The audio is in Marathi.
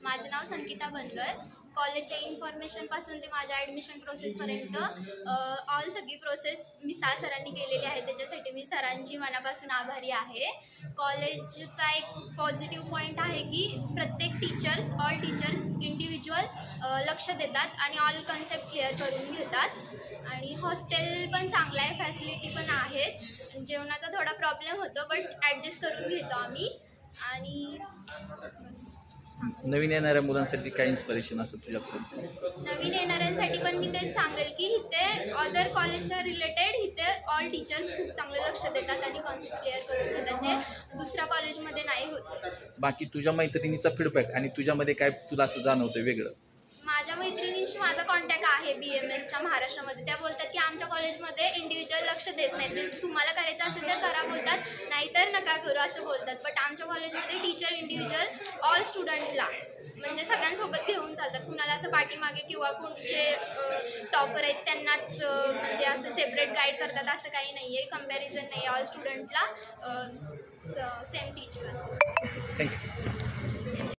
माझं नाव संगीता बनकर. कॉलेजच्या इन्फॉर्मेशनपासून ते माझ्या ॲडमिशन प्रोसेसपर्यंत ऑल सगळी प्रोसेस मी सरांनी केलेली आहे. त्याच्यासाठी मी सरांची मनापासून आभारी आहे. कॉलेजचा एक पॉझिटिव्ह पॉईंट आहे की प्रत्येक ऑल टीचर्स इंडिव्हिज्युअल लक्ष देतात आणि ऑल कन्सेप्ट क्लिअर करून घेतात. आणि हॉस्टेल पण चांगलं आहे, फॅसिलिटी पण आहेत. जेवणाचा थोडा प्रॉब्लेम होतो बट ॲडजस्ट करून घेतो आम्ही. आणि नवीन येणाऱ्या मुलांसाठी काय इन्स्पिरेशन असतं तुझ्याकडून? नवीन येणाऱ्यांसाठी पण मी तेच सांगेल की इथे अदर कॉलेजच्या रिलेटेड इथे ऑल टीचर्स खूप चांगलं लक्ष देतात आणि कॉन्सेप्ट क्लिअर करून घेतात, जे दुसऱ्या कॉलेजमध्ये नाही होत. बाकी तुझ्या मैत्रिणीचा फीडबॅक आणि तुझ्यामध्ये काय तुला असं जाणवतं वेगळं? माझ्या मैत्रिणींशी माझा कॉन्टॅक्ट आहे BMSच्या महाराष्ट्रामध्ये. त्या बोलतात की आमच्या कॉलेजमध्ये इंडिव्हिज्युअल लक्ष देत नाहीत, ते तुम्हाला करायचं असेल तर करा बोलतात, नाहीतर नका करू असं बोलतात. बट आमच्या कॉलेजमध्ये टीचर इंडिव्हिज्युअल ऑल स्टुडंटला म्हणजे सगळ्यांसोबत घेऊन चालतात. कुणाला असं पाठीमागे किंवा जे टॉपर आहेत त्यांनाच म्हणजे असं सेपरेट गाईड करतात असं काही नाही आहे. कंपॅरिझन नाही, ऑल स्टुडंटला सेम टीच करतात. थँक्यू.